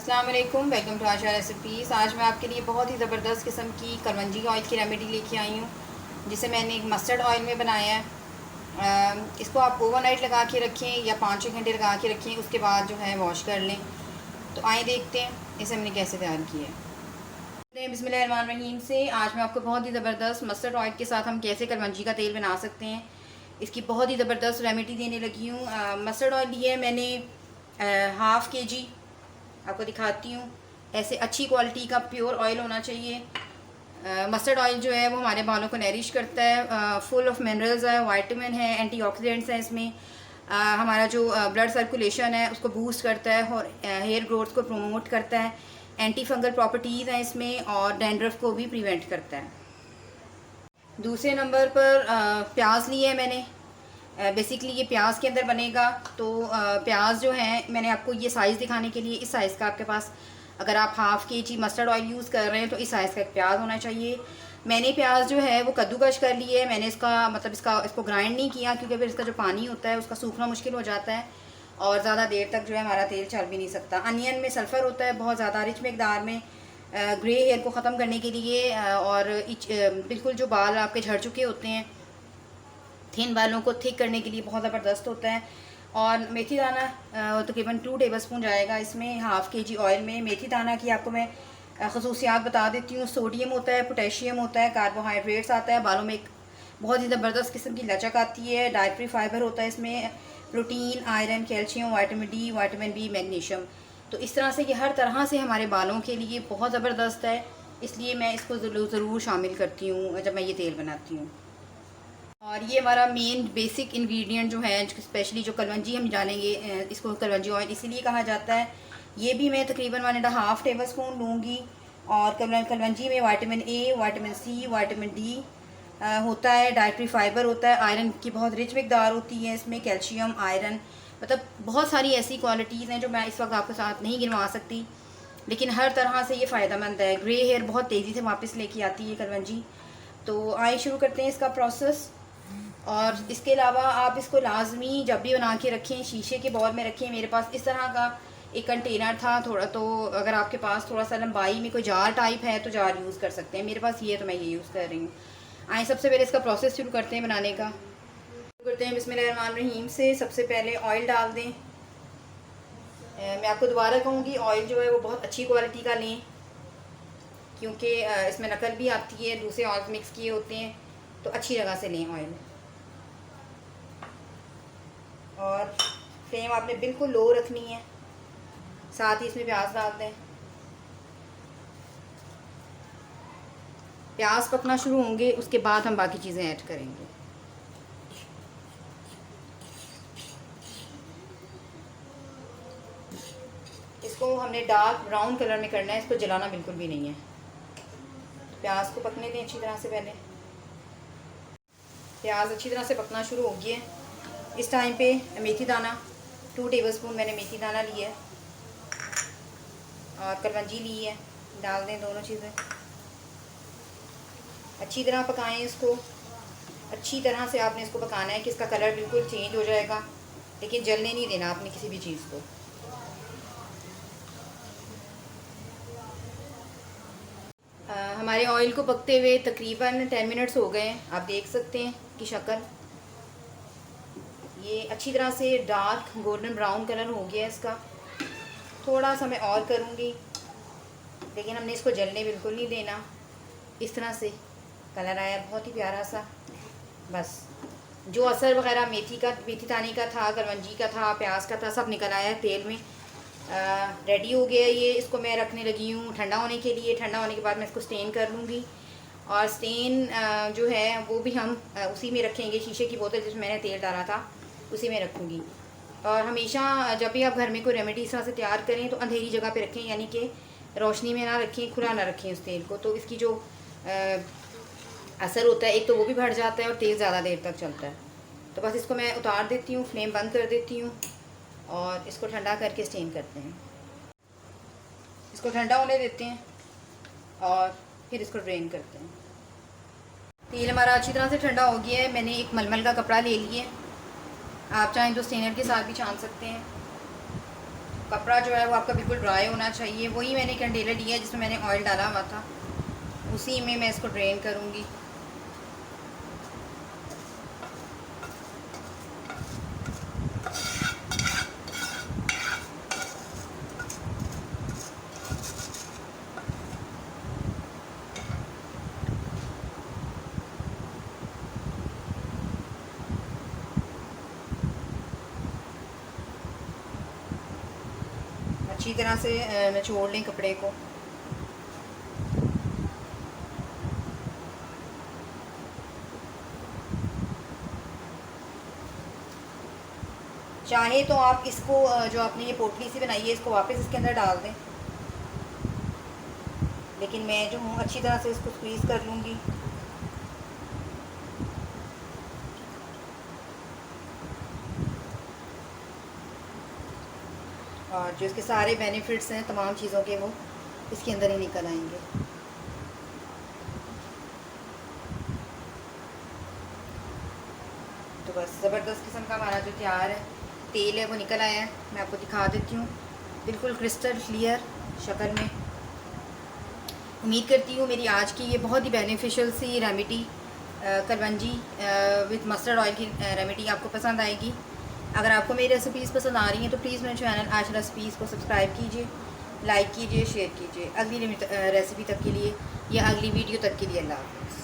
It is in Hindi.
अस्सलाम वालेकुम, वेलकम टू आशा रेसिपीज़। आज मैं आपके लिए बहुत ही ज़बरदस्त किस्म की कलवंजी ऑयल की रेमेडी लेके आई हूँ, जिसे मैंने एक मस्टर्ड ऑयल में बनाया है। इसको आप ओवरनाइट लगा के रखें या 5-6 घंटे लगा के रखें, उसके बाद जो है वॉश कर लें। तो आइए देखते हैं इसे हमने कैसे तैयार किया है। बिस्मिल्लाहिर्रहमानिर्रहीम से आज मैं आपको बहुत ही ज़बरदस्त मस्टर्ड ऑयल के साथ हम कैसे कलवंजी का तेल बना सकते हैं, इसकी बहुत ही ज़बरदस्त रेमेडी देने लगी हूँ। मस्टर्ड ऑयल लिया है मैंने हाफ़ kg, आपको दिखाती हूँ। ऐसे अच्छी क्वालिटी का प्योर ऑयल होना चाहिए। मस्टर्ड ऑयल जो है वो हमारे बालों को नरिश करता है, फुल ऑफ मिनरल्स है, वाइटामिन है, एंटीऑक्सीडेंट्स हैं इसमें। हमारा जो ब्लड सर्कुलेशन है उसको बूस्ट करता है और हेयर ग्रोथ को प्रमोट करता है। एंटी फंगल प्रॉपर्टीज़ हैं इसमें और डैंड्रफ को भी प्रिवेंट करता है। दूसरे नंबर पर प्याज लिए है मैंने। बेसिकली ये प्याज के अंदर बनेगा, तो प्याज जो है मैंने आपको ये साइज़ दिखाने के लिए, इस साइज़ का आपके पास अगर आप half kg mustard oil use कर रहे हैं तो इस साइज़ का एक प्याज होना चाहिए। मैंने प्याज जो है वो कद्दूकश कर लिए है। मैंने इसको ग्राइंड नहीं किया, क्योंकि फिर इसका जो पानी होता है उसका सूखना मुश्किल हो जाता है और ज़्यादा देर तक जो है हमारा तेल चल भी नहीं सकता। अनियन में सल्फ़र होता है बहुत ज़्यादा रिच मकदार में, ग्रे हेयर को ख़त्म करने के लिए, और बिल्कुल जो बाल आपके झड़ चुके होते हैं, थिन बालों को थिक करने के लिए बहुत ज़बरदस्त होता है। और मेथी दाना तकरीबन 2 टेबलस्पून जाएगा इसमें हाफ़ kg ऑयल में। मेथी दाना की आपको मैं खसूसियात बता देती हूँ। सोडियम होता है, पोटेशियम होता है, कार्बोहाइड्रेट्स आता है, बालों में एक बहुत ही ज़बरदस्त किस्म की लचक आती है। डाइट्री फाइबर होता है इसमें, protein, iron, calcium, vitamin D, vitamin B, magnesium. तो इस तरह से ये हर तरह से हमारे बालों के लिए बहुत ज़बरदस्त है, इसलिए मैं इसको ज़रूर शामिल करती हूँ जब मैं ये तेल बनाती हूँ। और ये हमारा मेन बेसिक इंग्रेडिएंट जो है, स्पेशली जो कलवंजी हम डालेंगे, इसको कलवंजी ऑयल इसीलिए कहा जाता है। ये भी मैं तकरीबन 1.5 टेबलस्पून लूँगी। और कलवंजी में vitamin A, vitamin C, vitamin D होता है, डाइट्री फाइबर होता है, आयरन की बहुत रिच मकदार होती है इसमें, कैल्शियम, आयरन, मतलब बहुत सारी ऐसी क्वालिटीज़ हैं जो मैं इस वक्त आपके साथ नहीं गिनवा सकती, लेकिन हर तरह से ये फ़ायदेमंद है। ग्रे हेयर बहुत तेज़ी से वापस लेके आती है कलवंजी। तो आइए शुरू करते हैं इसका प्रोसेस। और इसके अलावा आप इसको लाजमी जब भी बना के रखें शीशे के बाउल में रखें। मेरे पास इस तरह का एक कंटेनर था थोड़ा, तो अगर आपके पास थोड़ा सा लंबाई में कोई जार टाइप है तो जार यूज़ कर सकते हैं। मेरे पास ये है तो मैं ये यूज़ कर रही हूँ। आइए सबसे पहले इसका प्रोसेस शुरू करते हैं बनाने का। शुरू करते हैं बिस्मिल्लाहिर्रहमानिर्रहीम से। सबसे पहले ऑयल डाल दें। मैं आपको दोबारा कहूँगी, ऑयल जो है वो बहुत अच्छी क्वालिटी का लें, क्योंकि इसमें नकल भी आती है, दूसरे ऑयल मिक्स किए होते हैं, तो अच्छी जगह से लें ऑयल। और फ्लेम आपने बिल्कुल लो रखनी है। साथ ही इसमें प्याज डाल दें। प्याज पकना शुरू होंगे, उसके बाद हम बाकी चीज़ें ऐड करेंगे। इसको हमने डार्क ब्राउन कलर में करना है, इसको जलाना बिल्कुल भी नहीं है। प्याज को पकने दें अच्छी तरह से। पहले प्याज अच्छी तरह से पकना शुरू हो गया है। इस टाइम पे मेथी दाना 2 टेबलस्पून मैंने मेथी दाना लिया है और कलवंजी ली है, डाल दें दोनों चीज़ें। अच्छी तरह पकाएं इसको। अच्छी तरह से आपने इसको पकाना है कि इसका कलर बिल्कुल चेंज हो जाएगा, लेकिन जलने नहीं देना आपने किसी भी चीज़ को। हमारे ऑयल को पकते हुए तकरीबन 10 मिनट्स हो गए हैं। आप देख सकते हैं कि शक्ल ये अच्छी तरह से डार्क गोल्डन ब्राउन कलर हो गया है इसका। थोड़ा सा मैं और करूँगी, लेकिन हमने इसको जलने बिल्कुल नहीं देना। इस तरह से कलर आया बहुत ही प्यारा सा। बस जो असर वगैरह मेथी दाने का था, कलवंजी का था, प्याज का था, सब निकल आया तेल में। रेडी हो गया ये। इसको मैं रखने लगी हूँ ठंडा होने के लिए। ठंडा होने के बाद मैं इसको स्टेन कर लूँगी, और स्टेन जो है वो भी हम उसी में रखेंगे। शीशे की बोतल जिसमें मैंने तेल डाला था उसी में रखूँगी। और हमेशा जब भी आप घर में कोई रेमेडी इस तरह से तैयार करें तो अंधेरी जगह पे रखें, यानी कि रोशनी में ना रखें, खुला ना रखें उस तेल को। तो इसकी जो असर होता है, एक तो वो भी बढ़ जाता है और तेल ज़्यादा देर तक चलता है। तो बस इसको मैं उतार देती हूँ, फ्लेम बंद कर देती हूँ और इसको ठंडा करके स्टेन करते हैं। इसको ठंडा होने देते हैं और फिर इसको ड्रेन करते हैं। तेल हमारा अच्छी तरह से ठंडा हो गया है। मैंने एक मलमल का कपड़ा ले लिया है, आप चाहें तो स्टेनर के साथ भी छान सकते हैं। कपड़ा जो है वो आपका बिल्कुल ड्राई होना चाहिए। वही मैंने कंटेनर लिया है जिसमें मैंने ऑयल डाला हुआ था, उसी में मैं इसको ड्रेन करूँगी। अच्छी तरह से निचोड़ लें कपड़े को। चाहे तो आप इसको जो आपने ये पोटली सी बनाई है इसको वापस इसके अंदर डाल दें, लेकिन मैं जो हूँ अच्छी तरह से इसको स्क्वीज़ कर लूँगी। और जो इसके सारे बेनिफिट्स हैं तमाम चीज़ों के वो इसके अंदर ही निकल आएंगे। तो बस ज़बरदस्त किस्म का हमारा जो तैयार है तेल है वो निकल आया है। मैं आपको दिखा देती हूँ बिल्कुल क्रिस्टल क्लियर शक्ल में। उम्मीद करती हूँ मेरी आज की ये बहुत ही बेनिफिशियल सी remedy kalonji with mustard oil की रेमेडी आपको पसंद आएगी। अगर आपको मेरी रेसिपीज़ पसंद आ रही हैं तो प्लीज़ मेरे चैनल आयशा रेसिपीज़ को सब्सक्राइब कीजिए, लाइक कीजिए, शेयर कीजिए। अगली रेसिपी तक के लिए या अगली वीडियो तक के लिए अल्लाह हाफ़िज़।